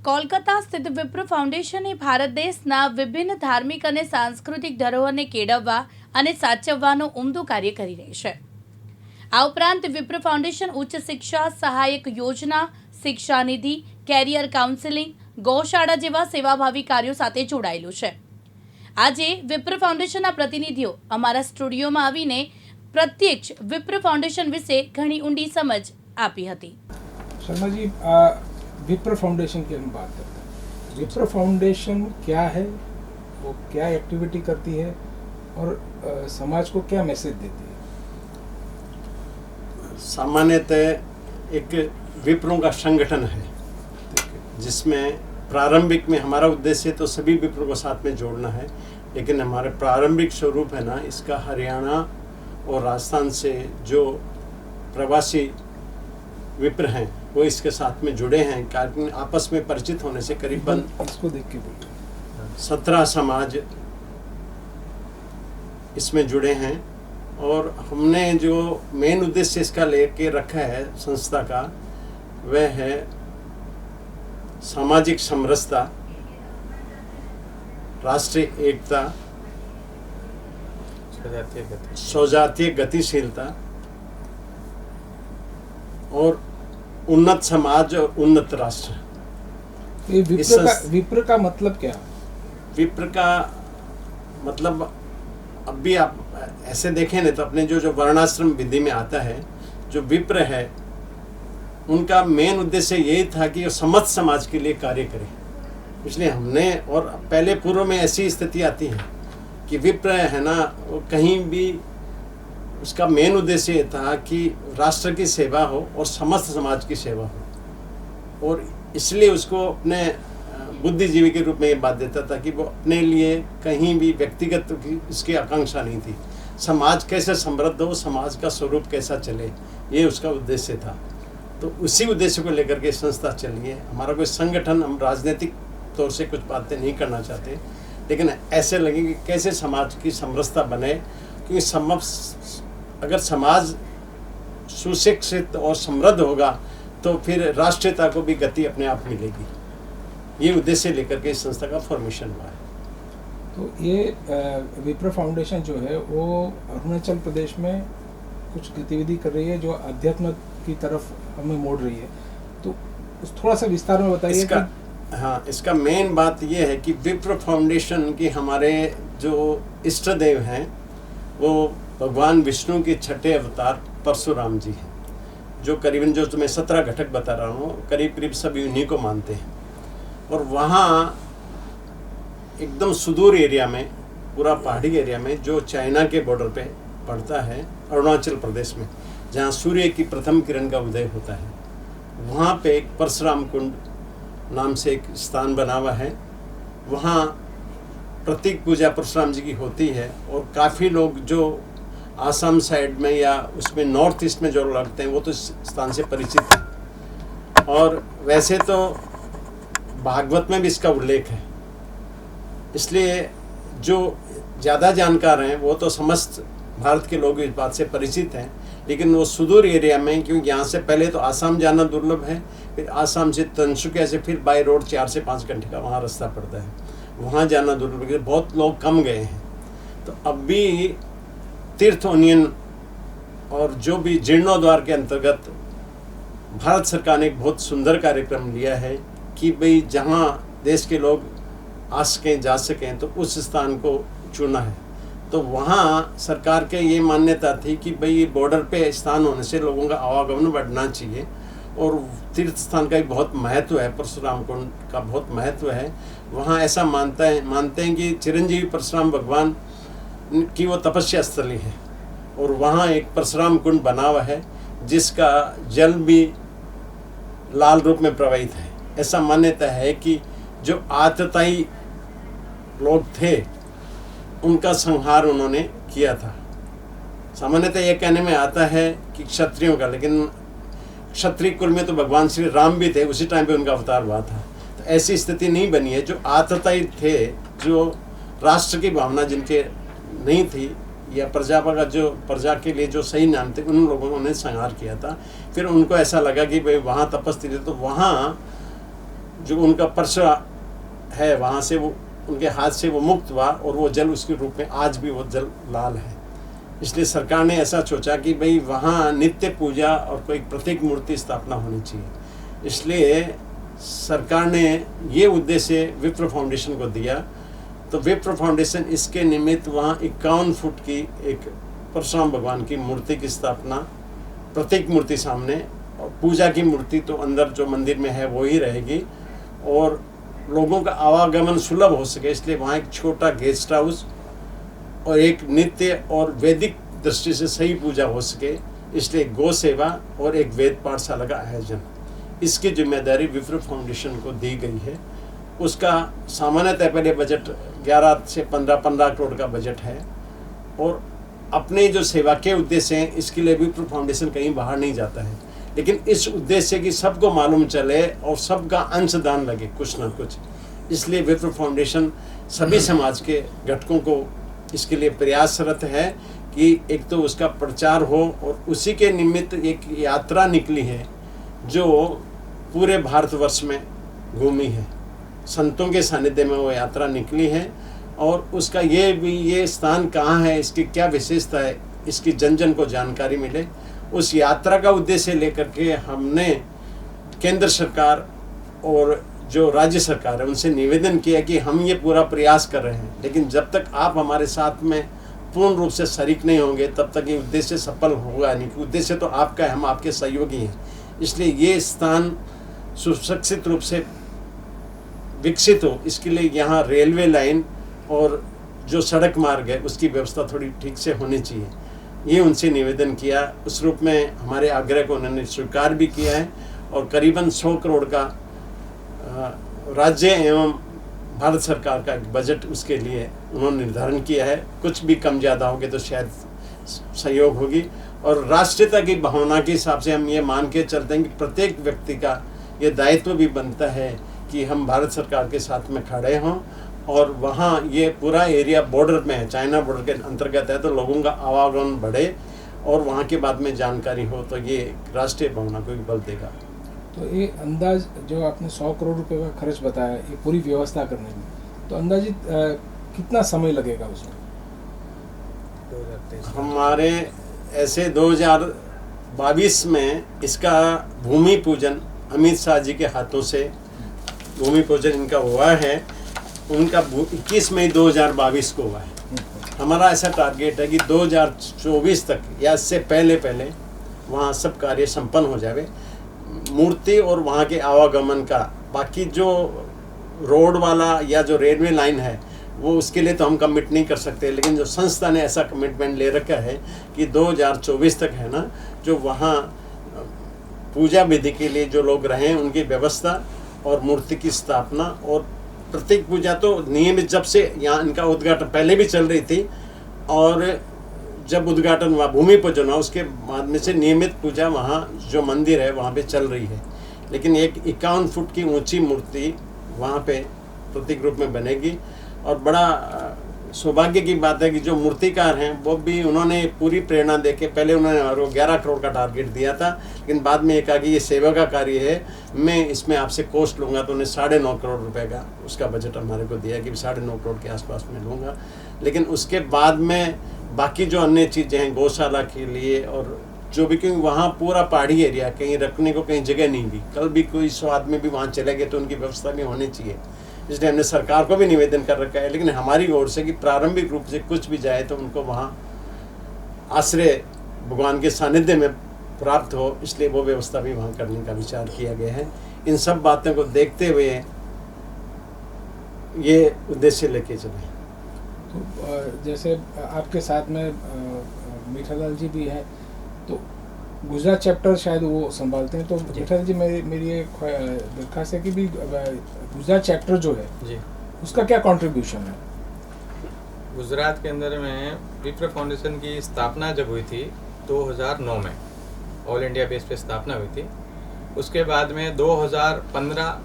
કોલકાતા સ્થિત વિપ્ર ફાઉન્ડેશન એ ભારત દેશના વિભિન્ન ધાર્મિક અને સાંસ્કૃતિક ધરોહરને કેળવવા અને સાચવવાનું ઉમદું કાર્ય કરી રહી છે। આ ઉપરાંત વિપ્ર ફાઉન્ડેશન ઉચ્ચ શિક્ષા સહાયક યોજના, શિક્ષા નિધિ, કેરિયર કાઉન્સેલિંગ, ગૌશાળા જેવા સેવાભાવી કાર્યો સાથે જોડાયેલું છે। આજે વિપ્ર ફાઉન્ડેશનના પ્રતિનિધિઓ અમારા સ્ટુડિયોમાં આવીને પ્રત્યક્ષ વિપ્ર ફાઉન્ડેશન વિશે ઘણી ઊંડી સમજ આપી હતી। शर्मा जी, विप्र फाउंडेशन की हम बात करते हैं। विप्र फाउंडेशन क्या है, वो क्या एक्टिविटी करती है और समाज को क्या मैसेज देती है? सामान्यतः एक विप्रों का संगठन है जिसमें प्रारंभिक में हमारा उद्देश्य तो सभी विप्रों को साथ में जोड़ना है, लेकिन हमारे प्रारंभिक स्वरूप है ना, इसका हरियाणा और राजस्थान से जो प्रवासी विप्र हैं वो इसके साथ में जुड़े हैं। कारण आपस में परिचित होने से करीबन इसको देख के बोलिए 17 समाज इसमें जुड़े हैं। और हमने जो मेन उद्देश्य इसका लेके रखा है संस्था का, वह है सामाजिक समरसता, राष्ट्रीय एकता, सौजातीय गतिशीलता और उन्नत समाज और उन्नत राष्ट्र। ये विप्र का मतलब क्या? विप्र का मतलब अब भी आप ऐसे देखें ना तो अपने जो वर्णाश्रम विधि में आता है, जो विप्र है उनका मेन उद्देश्य यही था कि वो समस्त समाज के लिए कार्य करें। इसलिए हमने, और पहले पूर्व में ऐसी स्थिति आती है कि विप्र है ना, वो कहीं भी उसका मेन उद्देश्य ये था कि राष्ट्र की सेवा हो और समस्त समाज की सेवा हो, और इसलिए उसको अपने बुद्धिजीवी के रूप में ये बात देता था कि वो अपने लिए कहीं भी व्यक्तिगत इसकी आकांक्षा नहीं थी। समाज कैसे समृद्ध हो, समाज का स्वरूप कैसा चले, ये उसका उद्देश्य था। तो उसी उद्देश्य को लेकर के संस्था चली है। हमारा कोई संगठन, हम राजनीतिक तौर से कुछ बातें नहीं करना चाहते, लेकिन ऐसे लगे कि कैसे समाज की समरसता बने, क्योंकि अगर समाज सुशिक्षित और समृद्ध होगा तो फिर राष्ट्रीयता को भी गति अपने आप मिलेगी। ये उद्देश्य लेकर के इस संस्था का फॉर्मेशन हुआ है। तो ये विप्र फाउंडेशन जो है वो अरुणाचल प्रदेश में कुछ गतिविधि कर रही है जो अध्यात्म की तरफ हमें मोड़ रही है, तो थोड़ा सा विस्तार में बताइए। इसका मेन बात ये है कि विप्र फाउंडेशन की हमारे जो इष्ट देव हैं वो भगवान विष्णु के छठे अवतार परशुराम जी हैं, जो करीबन जो तुम्हें 17 घटक बता रहा हूँ, करीब करीब सभी उन्हीं को मानते हैं। और वहाँ एकदम सुदूर एरिया में, पूरा पहाड़ी एरिया में, जो चाइना के बॉर्डर पे पड़ता है, अरुणाचल प्रदेश में, जहाँ सूर्य की प्रथम किरण का उदय होता है, वहाँ पे एक परशुराम कुंड नाम से एक स्थान बना हुआ है। वहाँ प्रतीक पूजा परशुराम जी की होती है, और काफ़ी लोग जो आसाम साइड में या उसमें नॉर्थ ईस्ट में जो लगते हैं वो तो इस स्थान से परिचित हैं। और वैसे तो भागवत में भी इसका उल्लेख है, इसलिए जो ज़्यादा जानकार हैं वो तो समस्त भारत के लोग इस बात से परिचित हैं। लेकिन वो सुदूर एरिया में, क्योंकि यहाँ से पहले तो आसाम जाना दुर्लभ है, फिर आसाम से तिनसुकिया से फिर बाई रोड 4 से 5 घंटे का वहाँ रास्ता पड़ता है, वहाँ जाना दुर्लभ है, बहुत लोग कम गए हैं। तो अब भी तीर्थ यूनियन और जो भी जीर्णोद्वार के अंतर्गत भारत सरकार ने एक बहुत सुंदर कार्यक्रम लिया है कि भाई जहाँ देश के लोग आ सकें, जा सकें, तो उस स्थान को चुना है। तो वहाँ सरकार के ये मान्यता थी कि भाई ये बॉर्डर पे स्थान होने से लोगों का आवागमन बढ़ना चाहिए, और तीर्थ स्थान का भी बहुत महत्व है, परशुराम कुंड का बहुत महत्व है। वहाँ ऐसा मानते हैं कि चिरंजीवी परशुराम भगवान की वो तपस्या स्थली है, और वहाँ एक परशुराम कुंड बना हुआ है जिसका जल भी लाल रूप में प्रवाहित है। ऐसा मान्यता है कि जो आतताई लोग थे उनका संहार उन्होंने किया था। सामान्यतः यह कहने में आता है कि क्षत्रियों का, लेकिन क्षत्रिय कुल में तो भगवान श्री राम भी थे, उसी टाइम पे उनका अवतार हुआ था। तो ऐसी स्थिति नहीं बनी है। जो आतताई थे, जो राष्ट्र की भावना जिनके नहीं थी, या प्रजा के लिए जो सही नाम थे, उन लोगों ने संहार किया था। फिर उनको ऐसा लगा कि भाई वहाँ तपस्या, तो वहाँ जो उनका परसा है वहाँ से वो उनके हाथ से वो मुक्त हुआ और वो जल उसके रूप में आज भी वो जल लाल है। इसलिए सरकार ने ऐसा सोचा कि भाई वहाँ नित्य पूजा और कोई प्रतीक मूर्ति स्थापना होनी चाहिए। इसलिए सरकार ने ये उद्देश्य विप्र फाउंडेशन को दिया। तो विप्र फाउंडेशन इसके निमित्त वहाँ 51 फुट की एक परशुराम भगवान की मूर्ति की स्थापना, प्रतीक मूर्ति सामने, और पूजा की मूर्ति तो अंदर जो मंदिर में है वो ही रहेगी, और लोगों का आवागमन सुलभ हो सके इसलिए वहाँ एक छोटा गेस्ट हाउस और एक नित्य और वैदिक दृष्टि से सही पूजा हो सके इसलिए गौ सेवा और एक वेद पाठशाला का आयोजन, इसकी जिम्मेदारी विप्र फाउंडेशन को दी गई है। उसका सामान्यतः पहले बजट 11 से 15 करोड़ का बजट है, और अपने जो सेवा के उद्देश्य हैं इसके लिए विप्र फाउंडेशन कहीं बाहर नहीं जाता है, लेकिन इस उद्देश्य की सबको मालूम चले और सबका अंशदान लगे कुछ ना कुछ, इसलिए विप्र फाउंडेशन सभी समाज के घटकों को इसके लिए प्रयासरत है कि एक तो उसका प्रचार हो, और उसी के निमित्त एक यात्रा निकली है जो पूरे भारतवर्ष में घूमी है। संतों के सानिध्य में वो यात्रा निकली है, और उसका ये स्थान कहाँ है, इसकी क्या विशेषता है, इसकी जन जन को जानकारी मिले। उस यात्रा का उद्देश्य लेकर के हमने केंद्र सरकार और जो राज्य सरकार है उनसे निवेदन किया कि हम ये पूरा प्रयास कर रहे हैं, लेकिन जब तक आप हमारे साथ में पूर्ण रूप से शरीक नहीं होंगे तब तक ये उद्देश्य सफल होगा नहीं। उद्देश्य तो आपका है, हम आपके सहयोगी हैं। इसलिए ये स्थान सुरक्षित रूप से विकसित हो, इसके लिए यहाँ रेलवे लाइन और जो सड़क मार्ग है उसकी व्यवस्था थोड़ी ठीक से होनी चाहिए, ये उनसे निवेदन किया। उस रूप में हमारे आग्रह को उन्होंने स्वीकार भी किया है, और करीबन 100 करोड़ का राज्य एवं भारत सरकार का एक बजट उसके लिए उन्होंने निर्धारण किया है। कुछ भी कम ज़्यादा होंगे तो शायद सहयोग होगी, और राष्ट्रीयता की भावना के हिसाब से हम ये मान के चलते हैं कि प्रत्येक व्यक्ति का ये दायित्व भी बनता है कि हम भारत सरकार के साथ में खड़े हों, और वहाँ ये पूरा एरिया बॉर्डर में है, चाइना बॉर्डर के अंतर्गत है, तो लोगों का आवागमन बढ़े और वहाँ के बाद में जानकारी हो, तो ये राष्ट्रीय भावना को भी बल देगा। तो ये अंदाज जो आपने 100 करोड़ रुपए का खर्च बताया ये पूरी व्यवस्था करने में, तो अंदाजित कितना समय लगेगा उसमें? 2023 हमारे ऐसे 2022 में इसका भूमि पूजन अमित शाह जी के हाथों से भूमि पूजन इनका हुआ है। उनका 21 मई 2022 को हुआ है। हमारा ऐसा टारगेट है कि 2024 तक या इससे पहले वहाँ सब कार्य संपन्न हो जाए, मूर्ति और वहाँ के आवागमन का। बाकी जो रोड वाला या जो रेलवे लाइन है वो उसके लिए तो हम कमिट नहीं कर सकते, लेकिन जो संस्था ने ऐसा कमिटमेंट ले रखा है कि 2024 तक है ना, जो वहाँ पूजा विधि के लिए जो लोग रहें उनकी व्यवस्था और मूर्ति की स्थापना और प्रत्येक पूजा तो नियमित, जब से यहाँ इनका उद्घाटन पहले भी चल रही थी, और जब उद्घाटन हुआ भूमि पूजन हुआ उसके बाद में से नियमित पूजा वहाँ जो मंदिर है वहाँ पे चल रही है। लेकिन एक 51 फुट की ऊंची मूर्ति वहाँ पे प्रतीक रूप में बनेगी, और बड़ा सौभाग्य की बात है कि जो मूर्तिकार हैं वो भी उन्होंने पूरी प्रेरणा देके, पहले उन्होंने 11 करोड़ का टारगेट दिया था, लेकिन बाद में ये कहा कि ये सेवा का कार्य है, मैं इसमें आपसे कॉस्ट लूँगा, तो उन्हें 9.5 करोड़ रुपए का उसका बजट हमारे को दिया कि 9.5 करोड़ के आसपास में लूँगा। लेकिन उसके बाद में बाकी जो अन्य चीज़ें हैं गौशाला के लिए और जो भी, क्योंकि वहाँ पूरा पहाड़ी एरिया, कहीं रखने को कहीं जगह नहीं भी, कल भी कोई 100 आदमी भी वहाँ चले गए तो उनकी व्यवस्था भी होनी चाहिए। इसलिए हमने सरकार को भी निवेदन कर रखा है, लेकिन हमारी ओर से कि प्रारंभिक रूप से कुछ भी जाए तो उनको वहाँ आश्रय भगवान के सानिध्य में प्राप्त हो, इसलिए वो व्यवस्था भी वहाँ करने का विचार किया गया है। इन सब बातों को देखते हुए ये उद्देश्य लेके चले। तो जैसे आपके साथ में मीठालाल जी भी हैं, तो गुजरात चैप्टर शायद वो संभालते हैं, तो मीठालाल जी मेरी एक दरख्वास्त है कि भी गुजरात चैप्टर जो है जी, उसका क्या कंट्रीब्यूशन है? गुजरात के अंदर में विप्र फाउंडेशन की स्थापना जब हुई थी 2009 में, ऑल इंडिया बेस पे स्थापना हुई थी। उसके बाद में 2015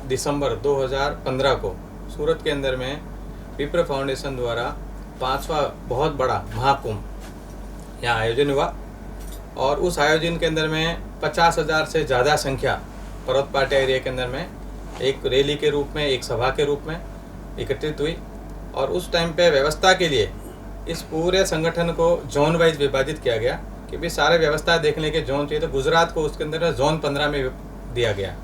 दिसंबर 2015 को सूरत के अंदर में विप्र फाउंडेशन द्वारा 5वां बहुत बड़ा महाकुंभ यहाँ आयोजन हुआ, और उस आयोजन के अंदर में 50,000 से ज़्यादा संख्या पर्वत पाटिया एरिया के अंदर में एक रैली के रूप में, एक सभा के रूप में एकत्रित हुई और उस टाइम पे व्यवस्था के लिए इस पूरे संगठन को जोन वाइज विभाजित किया गया कि भी सारे व्यवस्था देखने के जोन चाहिए। तो गुजरात को उसके अंदर जोन 15 में दिया गया,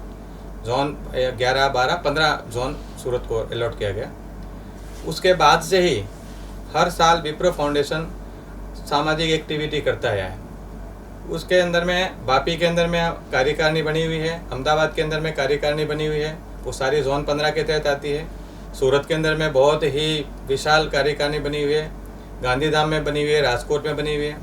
जोन 11, 12, 15 जोन सूरत को अलॉट किया गया। उसके बाद से ही हर साल विप्रो फाउंडेशन सामाजिक एक्टिविटी करता आया है। उसके अंदर में वापी के अंदर में कार्यकारिणी बनी हुई है, अहमदाबाद के अंदर में कार्यकारिणी बनी हुई है, वो सारी जोन 15 के तहत आती है। सूरत के अंदर में बहुत ही विशाल कार्यकारिणी बनी हुई है, गांधीधाम में बनी हुई है, राजकोट में बनी हुई है।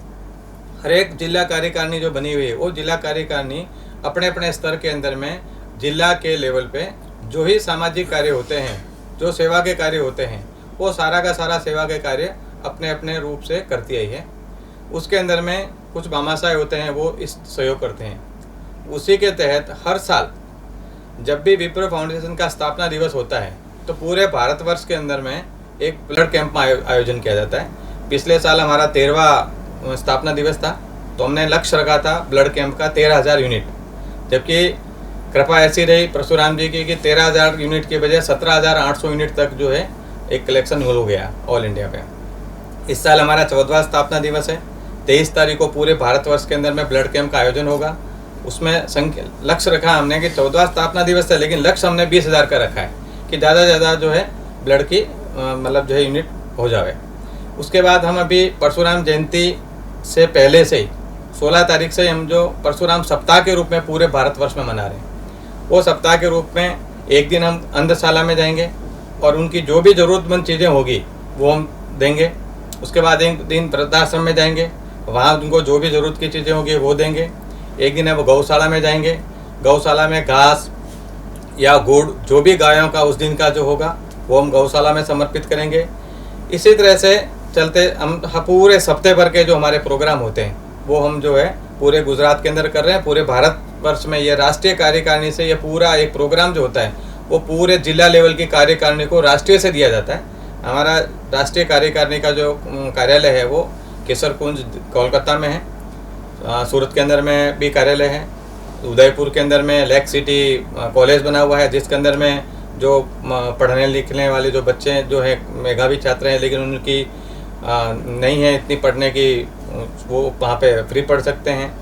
हर एक जिला कार्यकारिणी जो बनी हुई है वो जिला कार्यकारिणी अपने अपने स्तर के अंदर में जिला के लेवल पे जो ही सामाजिक कार्य होते हैं, जो सेवा के कार्य होते हैं, वो सारा का सारा सेवा के कार्य अपने अपने रूप से करती आई है। उसके अंदर में कुछ भामाशाह होते हैं वो इस सहयोग करते हैं। उसी के तहत हर साल जब भी विप्रो फाउंडेशन का स्थापना दिवस होता है तो पूरे भारतवर्ष के अंदर में एक ब्लड कैंप का आयोजन किया जाता है। पिछले साल हमारा 13वां स्थापना दिवस था, तो हमने लक्ष्य रखा था ब्लड कैंप का 13,000 यूनिट, जबकि कृपा ऐसी रही परशुराम जी की कि 13,000 यूनिट के बजाय 17,800 यूनिट तक जो है एक कलेक्शन हो गया ऑल इंडिया पे। इस साल हमारा 14वां स्थापना दिवस है। 23 तारीख को पूरे भारतवर्ष के अंदर में ब्लड कैंप का आयोजन होगा। उसमें लक्ष्य रखा हमने कि 14वां स्थापना दिवस है, लेकिन लक्ष्य हमने 20,000 का रखा है कि ज़्यादा से ज़्यादा जो है ब्लड की मतलब जो है यूनिट हो जावे। उसके बाद हम अभी परशुराम जयंती से पहले से ही 16 तारीख से हम जो परशुराम सप्ताह के रूप में पूरे भारतवर्ष में मना रहे हैं, वो सप्ताह के रूप में एक दिन हम अंधशाला में जाएंगे और उनकी जो भी ज़रूरतमंद चीज़ें होगी वो हम देंगे। उसके बाद एक दिन वृद्धाश्रम में जाएंगे, वहाँ उनको जो भी ज़रूरत की चीज़ें होगी वो देंगे। एक दिन है वो गौशाला में जाएंगे, गौशाला में घास या गुड़ जो भी गायों का उस दिन का जो होगा वो हम गौशाला में समर्पित करेंगे। इसी तरह से चलते हम पूरे हफ्ते भर के जो हमारे प्रोग्राम होते हैं वो हम जो है पूरे गुजरात के अंदर कर रहे हैं। पूरे भारतवर्ष में ये राष्ट्रीय कार्यकारिणी से ये पूरा एक प्रोग्राम जो होता है वो पूरे जिला लेवल की कार्यकारिणी को राष्ट्रीय से दिया जाता है। हमारा राष्ट्रीय कार्यकारिणी का जो कार्यालय है वो केसरकुंज कोलकाता में है, सूरत के अंदर में भी कार्यालय है, उदयपुर के अंदर में लेक सिटी कॉलेज बना हुआ है जिसके अंदर में जो पढ़ने लिखने वाले जो बच्चे जो है मेधावी छात्र हैं लेकिन उनकी नहीं है इतनी पढ़ने की, वो वहाँ पे फ्री पढ़ सकते हैं।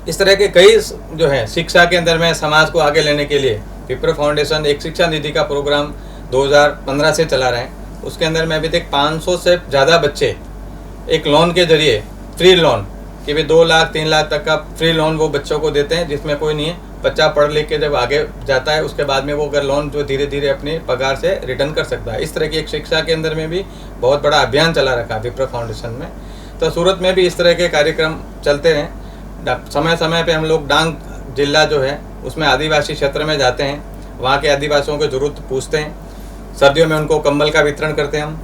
इस तरह के कई जो है शिक्षा के अंदर में समाज को आगे लेने के लिए विप्रो फाउंडेशन एक शिक्षा निधि का प्रोग्राम 2015 से चला रहे हैं। उसके अंदर में अभी तक 500 से ज़्यादा बच्चे एक लोन के जरिए फ्री लोन कि भाई 2 लाख 3 लाख तक का फ्री लोन वो बच्चों को देते हैं, जिसमें कोई नहीं है, बच्चा पढ़ लिख के जब आगे जाता है उसके बाद में वो अगर लोन जो धीरे धीरे अपने पगार से रिटर्न कर सकता है। इस तरह की एक शिक्षा के अंदर में भी बहुत बड़ा अभियान चला रखा है विप्रो फाउंडेशन में। तो सूरत में भी इस तरह के कार्यक्रम चलते हैं। समय समय पे हम लोग डांग जिला जो है उसमें आदिवासी क्षेत्र में जाते हैं, वहाँ के आदिवासियों की ज़रूरत पूछते हैं। सर्दियों में उनको कंबल का वितरण करते हैं हम।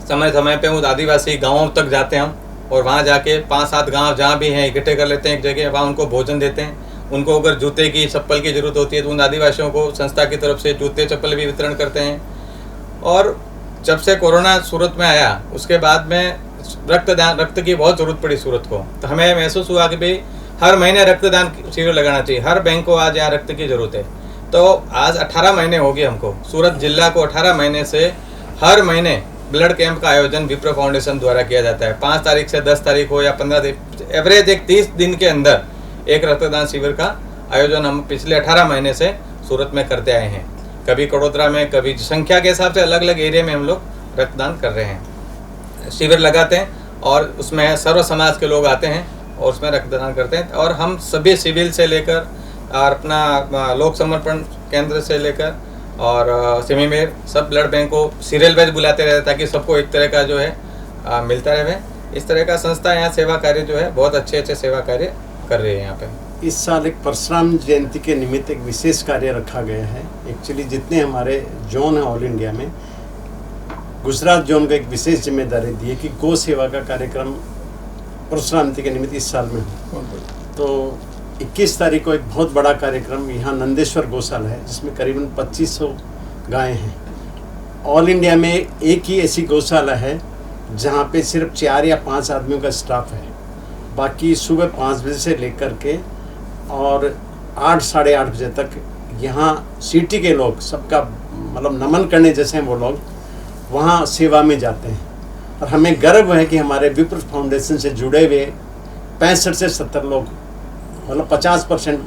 समय समय पे उस आदिवासी गाँवों तक जाते हैं हम और वहाँ जाके 5-7 गांव जहाँ भी हैं इकट्ठे कर लेते हैं एक जगह, वहाँ उनको भोजन देते हैं। उनको अगर जूते की चप्पल की ज़रूरत होती है तो उन आदिवासियों को संस्था की तरफ से जूते चप्पल भी वितरण करते हैं। और जब से कोरोना सूरत में आया उसके बाद में रक्त की बहुत ज़रूरत पड़ी सूरत को, तो हमें महसूस हुआ कि भाई हर महीने रक्तदान शिविर लगाना चाहिए। हर बैंक को आज यहाँ रक्त की ज़रूरत है। तो आज 18 महीने हो गए हमको, सूरत जिला को 18 महीने से हर महीने ब्लड कैंप का आयोजन विप्रो फाउंडेशन द्वारा किया जाता है। 5 तारीख से 10 तारीख हो या 15 तारीख, एवरेज एक 30 दिन के अंदर एक रक्तदान शिविर का आयोजन हम पिछले 18 महीने से सूरत में करते आए हैं। कभी कड़ोदरा में, कभी संख्या के हिसाब से अलग अलग एरिया में हम लोग रक्तदान कर रहे हैं, शिविर लगाते हैं और उसमें सर्व समाज के लोग आते हैं और उसमें रक्तदान करते हैं। और हम सभी सिविल से लेकर और अपना लोक समर्पण केंद्र से लेकर और सेमी में सब ब्लड बैंक को सीरियल वाइज बुलाते रहते ताकि सबको एक तरह का जो है मिलता रहे। इस तरह का संस्था यहाँ सेवा कार्य जो है बहुत अच्छे सेवा कार्य कर रही है यहाँ पे। इस साल एक परशुराम जयंती के निमित्त एक विशेष कार्य रखा गया है। एक्चुअली जितने हमारे जोन हैं ऑल इंडिया में, गुजरात जोन को एक विशेष जिम्मेदारी दी है कि गौ सेवा का कार्यक्रम परशुराम जयंती के निमित्त इस साल में हो। तो 21 तारीख को एक बहुत बड़ा कार्यक्रम यहाँ नंदेश्वर गौशाला है जिसमें करीबन 2500 गायें हैं। ऑल इंडिया में एक ही ऐसी गौशाला है जहाँ पे सिर्फ 4 या 5 आदमियों का स्टाफ है। बाकी सुबह 5 बजे से लेकर के और 8 साढ़े 8 बजे तक यहाँ सिटी के लोग सबका मतलब नमन करने जैसे हैं वो लोग वहाँ सेवा में जाते हैं। और हमें गर्व है कि हमारे विप्र फाउंडेशन से जुड़े हुए 65 से 70 लोग मतलब 50%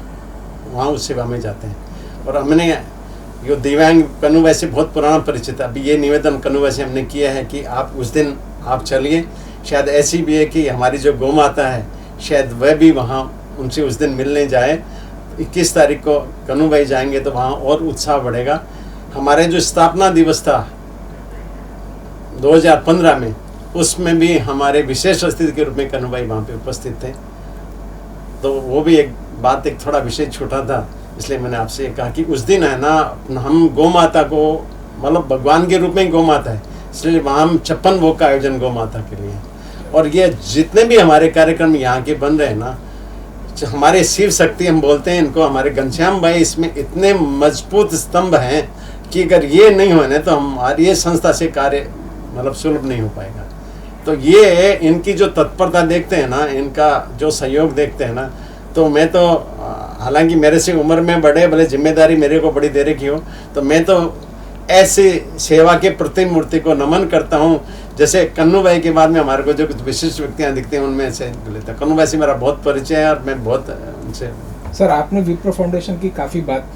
वहाँ उस सेवा में जाते हैं। और हमने यो दिव्यांग कन्नू वैसे बहुत पुराना परिचित है। अभी ये निवेदन कन्नू वैसे हमने किया है कि आप उस दिन आप चलिए। शायद ऐसी भी है कि हमारी जो गौ माता है शायद वह भी वहाँ उनसे उस दिन मिलने जाए। 21 तारीख को कन्नू भाई जाएंगे तो वहाँ और उत्साह बढ़ेगा। हमारे जो स्थापना दिवस था 2015 में, उसमें भी हमारे विशेष अतिथि के रूप में कन्नू भाई वहाँ पे उपस्थित थे। तो वो भी एक बात, एक थोड़ा विषय छोटा था, इसलिए मैंने आपसे कहा कि उस दिन है ना हम गौ माता को मतलब भगवान के रूप में गौ माता है, इसलिए वहाँ हम 56 भोग का आयोजन गौ माता के लिए। और ये जितने भी हमारे कार्यक्रम यहाँ के बन रहे हैं ना, हमारे शिव शक्ति हम बोलते हैं इनको, हमारे घनश्याम भाई इसमें इतने मजबूत स्तंभ हैं कि अगर ये नहीं होने तो हमारी ये संस्था से कार्य मतलब सुलभ नहीं हो पाएगा। तो ये इनकी जो तत्परता देखते हैं ना, इनका जो सहयोग देखते हैं ना, तो मैं तो हालांकि मेरे से उम्र में बड़े, भले जिम्मेदारी मेरे को बड़ी दे रखी हो, तो मैं तो ऐसी सेवा के प्रतिमूर्ति को नमन करता हूँ। जैसे कन्नू भाई के बाद में हमारे को जो कुछ विशिष्ट व्यक्तियाँ दिखते हैं उनमें से लेता। कन्नू भाई से मेरा बहुत परिचय है और मैं बहुत उनसे। सर, आपने विप्र फाउंडेशन की काफ़ी बात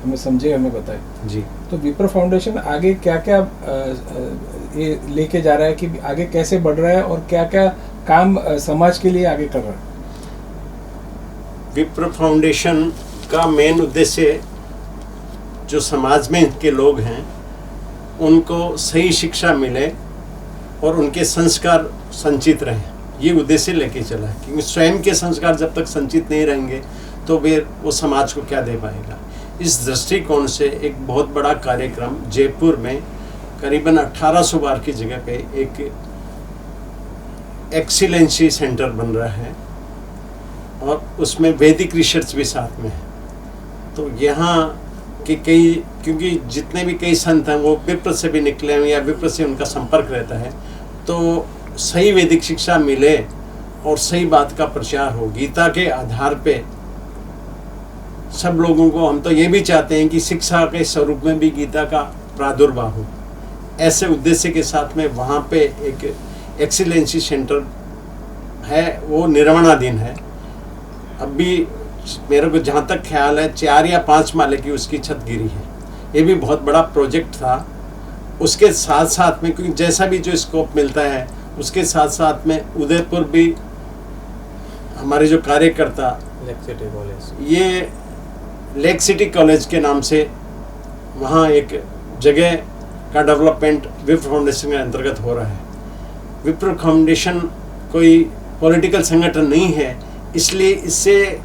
हमें समझे, हमें बताई जी। तो विप्र फाउंडेशन आगे क्या क्या ये लेके जा रहा है कि आगे कैसे बढ़ रहा है और क्या क्या काम समाज के लिए आगे कर रहा है? विप्र फाउंडेशन का मेन उद्देश्य जो समाज में के लोग हैं उनको सही शिक्षा मिले और उनके संस्कार संचित रहें, ये उद्देश्य लेके चला है। क्योंकि स्वयं के संस्कार जब तक संचित नहीं रहेंगे तो फिर वो समाज को क्या दे पाएगा। इस दृष्टिकोण से एक बहुत बड़ा कार्यक्रम जयपुर में करीबन 1800 बार की जगह पे एक एक्सीलेंसी सेंटर बन रहा है और उसमें वैदिक रिसर्च भी साथ में है। तो यहाँ के कई, क्योंकि जितने भी कई संत हैं वो विप्र से भी निकले हैं या विप्र से उनका संपर्क रहता है, तो सही वैदिक शिक्षा मिले और सही बात का प्रचार हो। गीता के आधार पे सब लोगों को, हम तो ये भी चाहते हैं कि शिक्षा के स्वरूप में भी गीता का प्रादुर्भाव हो। ऐसे उद्देश्य के साथ में वहाँ पे एक एक्सीलेंसी सेंटर है, वो निर्माणाधीन है। अभी मेरे को जहाँ तक ख्याल है 4 या 5 माले की उसकी छत गिरी है। ये भी बहुत बड़ा प्रोजेक्ट था। उसके साथ साथ में क्योंकि जैसा भी जो स्कोप मिलता है उसके साथ साथ में उदयपुर भी हमारे जो कार्यकर्ता लेक सिटी कॉलेज, ये लेक सिटी कॉलेज के नाम से वहाँ एक जगह का डेवलपमेंट विप्र फाउंडेशन के अंतर्गत हो रहा है। विप्र फाउंडेशन कोई पॉलिटिकल संगठन नहीं है, इसलिए इससे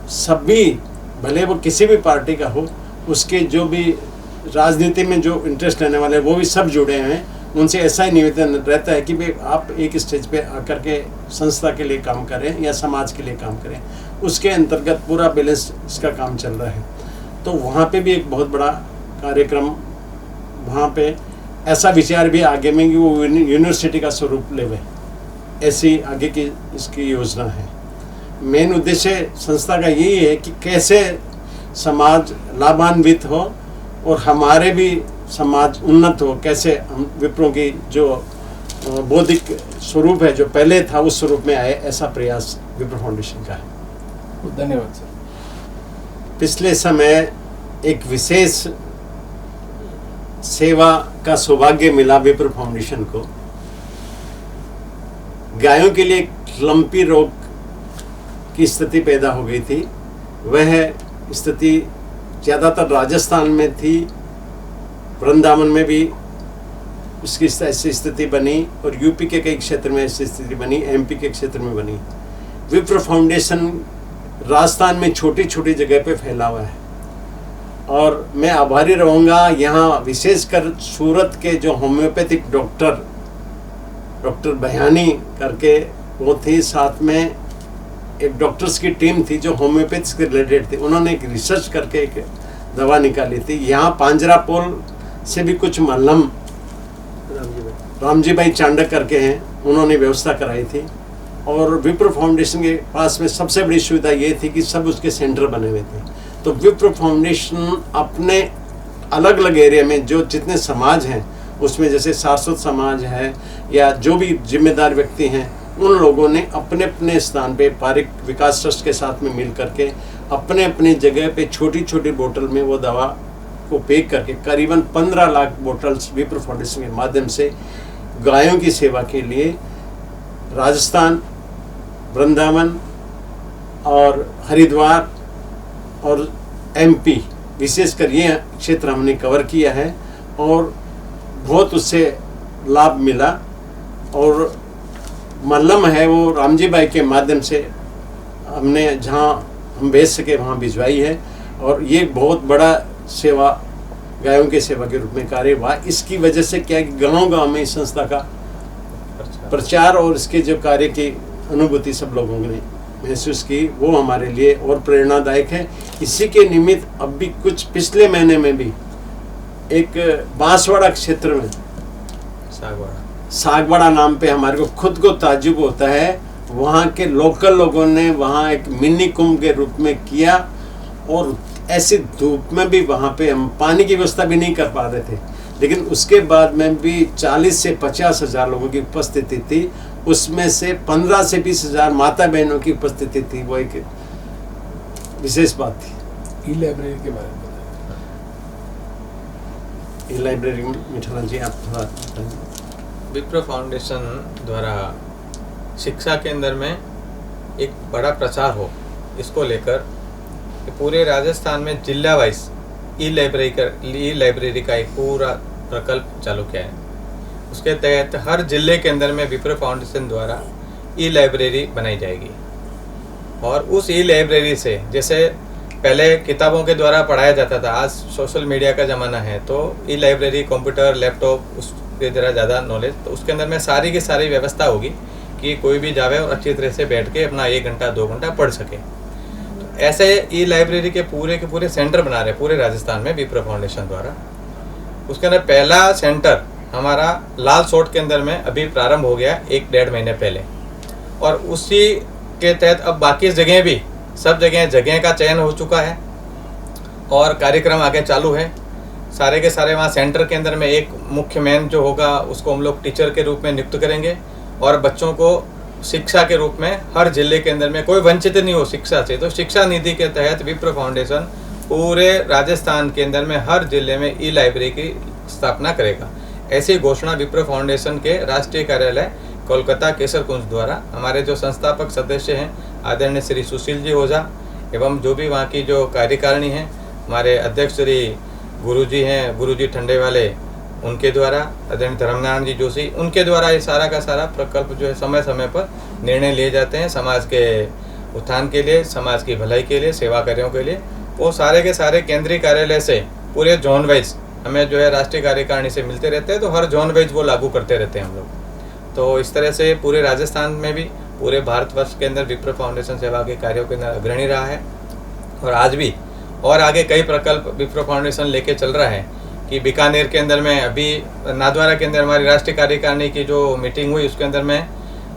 सभी, भले वो किसी भी पार्टी का हो, उसके जो भी राजनीति में जो इंटरेस्ट लेने वाले वो भी सब जुड़े हैं। उनसे ऐसा ही निवेदन रहता है कि भाई आप एक स्टेज पे आकर के संस्था के लिए काम करें या समाज के लिए काम करें। उसके अंतर्गत पूरा बैलेंस इसका काम चल रहा है। तो वहाँ पे भी एक बहुत बड़ा कार्यक्रम, वहाँ पे ऐसा विचार भी आगे में कि वो यूनिवर्सिटी का स्वरूप लेवे, ऐसी आगे की इसकी योजना है। मेन उद्देश्य संस्था का यही है कि कैसे समाज लाभान्वित हो और हमारे भी समाज उन्नत हो, कैसे हम विप्रों की जो बौद्धिक स्वरूप है जो पहले था उस स्वरूप में आए, ऐसा प्रयास विप्र फाउंडेशन का है। धन्यवाद सर। पिछले समय एक विशेष सेवा का सौभाग्य मिला विप्र फाउंडेशन को। गायों के लिए लंपी रोग की स्थिति पैदा हो गई थी। वह स्थिति ज़्यादातर राजस्थान में थी, वृंदावन में भी इसकी ऐसी स्थिति बनी और यूपी के कई क्षेत्र में ऐसी स्थिति बनी, एमपी के क्षेत्र में बनी। विप्र फाउंडेशन राजस्थान में छोटी छोटी जगह पे फैला हुआ है और मैं आभारी रहूँगा यहाँ विशेषकर सूरत के जो होम्योपैथिक डॉक्टर बयानी करके वो थी, साथ में एक डॉक्टर्स की टीम थी जो होम्योपैथी से रिलेटेड थी। उन्होंने एक रिसर्च करके एक दवा निकाली थी। यहाँ पांजरापोल से भी कुछ मल्लम रामजी भाई चांडक करके हैं, उन्होंने व्यवस्था कराई थी। और विप्र फाउंडेशन के पास में सबसे बड़ी सुविधा ये थी कि सब उसके सेंटर बने हुए थे। तो विप्र फाउंडेशन अपने अलग अलग एरिया में जो जितने समाज हैं उसमें, जैसे सारस्वत समाज है या जो भी जिम्मेदार व्यक्ति हैं, उन लोगों ने अपने अपने स्थान पे पारिक विकास ट्रस्ट के साथ में मिल करके अपने अपने जगह पे छोटी छोटी बोतल में वो दवा को पैक करके करीबन 15 लाख बोतल्स विप्र फाउंडेशन के माध्यम से गायों की सेवा के लिए राजस्थान, वृंदावन और हरिद्वार और एमपी, विशेषकर ये क्षेत्र हमने कवर किया है और बहुत उससे लाभ मिला। और मल्लम है वो रामजी भाई के माध्यम से हमने जहाँ हम भेज सके वहाँ भिजवाई है और ये बहुत बड़ा सेवा, गायों के सेवा के रूप में कार्य हुआ। इसकी वजह से क्या है कि गांव-गांव में इस संस्था का प्रचार और इसके जो कार्य की अनुभूति सब लोगों ने महसूस की, वो हमारे लिए और प्रेरणादायक है। इसी के निमित्त अब भी कुछ पिछले महीने में भी एक बांसवाड़ा क्षेत्र में सागवाड़ा नाम पे हमारे को खुद को ताज्जुब होता है, वहाँ के लोकल लोगों ने वहाँ एक मिनी कुंभ के रूप में किया और ऐसी धूप में भी वहाँ पे हम पानी की व्यवस्था भी नहीं कर पा रहे थे, लेकिन उसके बाद में भी 40 से 50 हज़ार लोगों की उपस्थिति थी। उसमें से 15 से 20 हज़ार माता बहनों की उपस्थिति थी। वो एक विशेष बात थी। ई लाइब्रेरी के बारे में बताएं। ई लाइब्रेरी मिठालाल जी आप थोड़ा बताएं। विप्र फाउंडेशन द्वारा शिक्षा के अंदर में एक बड़ा प्रचार हो, इसको लेकर पूरे राजस्थान में जिला वाइज ई लाइब्रेरी का एक पूरा प्रकल्प चालू किया है। उसके तहत हर जिले के अंदर में विप्र फाउंडेशन द्वारा ई लाइब्रेरी बनाई जाएगी और उस ई लाइब्रेरी से, जैसे पहले किताबों के द्वारा पढ़ाया जाता था, आज सोशल मीडिया का ज़माना है, तो ई लाइब्रेरी, कंप्यूटर, लैपटॉप, उसके द्वारा ज़्यादा नॉलेज, तो उसके अंदर में सारी की सारी व्यवस्था होगी कि कोई भी जावे और अच्छी तरह से बैठ के अपना 1 घंटा 2 घंटा पढ़ सके। तो ऐसे ई लाइब्रेरी के पूरे सेंटर बना रहे पूरे राजस्थान में विप्र फाउंडेशन द्वारा। उसके अंदर पहला सेंटर हमारा लाल सोट के अंदर में अभी प्रारंभ हो गया 1-1.5 महीने पहले, और उसी के तहत अब बाकी जगह भी सब जगह का चयन हो चुका है और कार्यक्रम आगे चालू है। सारे के सारे वहाँ सेंटर के अंदर में एक मुख्य मैन जो होगा उसको हम लोग टीचर के रूप में नियुक्त करेंगे और बच्चों को शिक्षा के रूप में हर जिले के अंदर में कोई वंचित नहीं हो शिक्षा से। तो शिक्षा निधि के तहत विप्र फाउंडेशन पूरे राजस्थान के अंदर में हर जिले में ई लाइब्रेरी की स्थापना करेगा। ऐसी घोषणा विप्र फाउंडेशन के राष्ट्रीय कार्यालय कोलकाता केसरकुंज द्वारा हमारे जो संस्थापक सदस्य हैं आदरणीय श्री सुशील जी ओझा एवं जो भी वहाँ की जो कार्यकारिणी हैं, हमारे अध्यक्ष श्री गुरुजी हैं, गुरुजी ठंडे वाले, उनके द्वारा आदरणीय धर्मनारायण जी जोशी, उनके द्वारा ये सारा का सारा प्रकल्प जो है समय समय पर निर्णय लिए जाते हैं समाज के उत्थान के लिए, समाज की भलाई के लिए, सेवा कार्यों के लिए। वो सारे के सारे केंद्रीय कार्यालय से पूरे जोन वाइज हमें जो है राष्ट्रीय कार्यकारिणी से मिलते रहते हैं, तो हर जोन वाइज वो लागू करते रहते हैं हम लोग। तो इस तरह से पूरे राजस्थान में भी पूरे भारतवर्ष के अंदर विप्र फाउंडेशन सेवा के कार्यों के अंदर अग्रणी रहा है और आज भी और आगे कई प्रकल्प विप्र फाउंडेशन लेके चल रहा है कि बीकानेर के अंदर में अभी नाथद्वारा के अंदर हमारी राष्ट्रीय कार्यकारिणी की जो मीटिंग हुई उसके अंदर में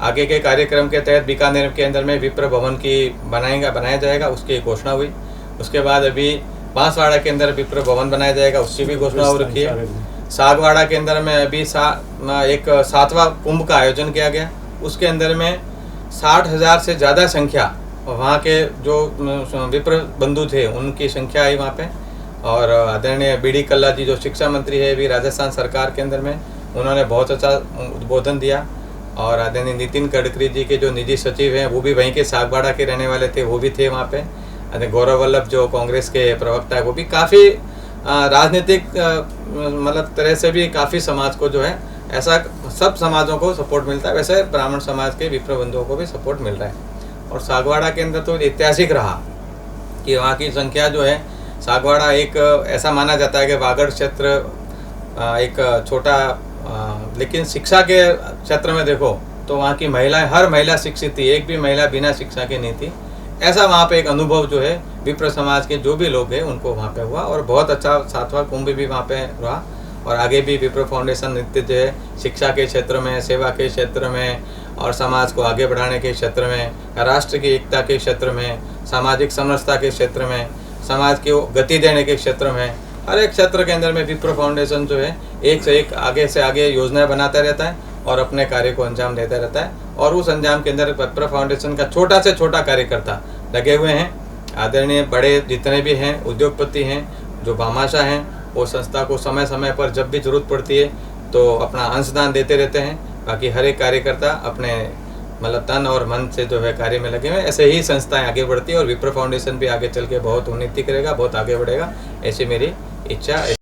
आगे के कार्यक्रम के तहत बीकानेर के अंदर में विप्र भवन की बनाया जाएगा, उसकी घोषणा हुई। उसके बाद अभी बांसवाड़ा के अंदर विप्र भवन बनाया जाएगा, उसकी भी घोषणा हो रखी है। सागवाड़ा के अंदर में अभी एक 7वां कुंभ का आयोजन किया गया, उसके अंदर में 60,000 से ज़्यादा संख्या वहाँ के जो विप्र बंधु थे उनकी संख्या आई वहाँ पे। और आदरणीय बीडी कल्ला जी जो शिक्षा मंत्री है भी राजस्थान सरकार के अंदर में, उन्होंने बहुत अच्छा उद्बोधन दिया। और आदरणीय नितिन गडकरी जी के जो निजी सचिव हैं वो भी वहीं के सागवाड़ा के रहने वाले थे, वो भी थे वहाँ पे। आदरणीय गौरव वल्लभ जो कांग्रेस के प्रवक्ता है वो भी काफ़ी राजनीतिक मतलब तरह से भी काफ़ी समाज को जो है ऐसा सब समाजों को सपोर्ट मिलता है, वैसे ब्राह्मण समाज के विप्र बंधुओं को भी सपोर्ट मिल रहा है। और सागवाड़ा के अंदर तो ऐतिहासिक रहा कि वहाँ की संख्या जो है, सागवाड़ा एक ऐसा माना जाता है कि वागड़ क्षेत्र एक छोटा लेकिन शिक्षा के क्षेत्र में देखो तो वहाँ की महिलाएं, हर महिला शिक्षित थी, एक भी महिला बिना शिक्षा के नहीं थी। ऐसा वहाँ पे एक अनुभव जो है विप्र समाज के जो भी लोग हैं उनको वहाँ पे हुआ और बहुत अच्छा 7वां कुंभ भी वहाँ पे रहा। और आगे भी विप्र फाउंडेशन नित्य जो है शिक्षा के क्षेत्र में, सेवा के क्षेत्र में और समाज को आगे बढ़ाने के क्षेत्र में, राष्ट्र की एकता के क्षेत्र में, सामाजिक समरसता के क्षेत्र में समाज को गति देने के क्षेत्र में, हर एक क्षेत्र के अंदर में विप्रो फाउंडेशन जो है एक से एक आगे से आगे योजनाएं बनाता रहता है और अपने कार्य को अंजाम देता रहता है। और उस अंजाम के अंदर विप्रो फाउंडेशन का छोटा से छोटा कार्यकर्ता लगे हुए हैं। आदरणीय बड़े जितने भी हैं उद्योगपति हैं, जो भामाशाह हैं, वो संस्था को समय समय पर जब भी जरूरत पड़ती है तो अपना अंशदान देते रहते हैं। बाकी हर एक कार्यकर्ता अपने मतलब तन और मन से जो है कार्य में लगे हुए हैं। ऐसे ही संस्थाएं आगे बढ़ती है और विप्रो फाउंडेशन भी आगे चल के बहुत उन्नति करेगा, बहुत आगे बढ़ेगा, ऐसी मेरी इच्छा।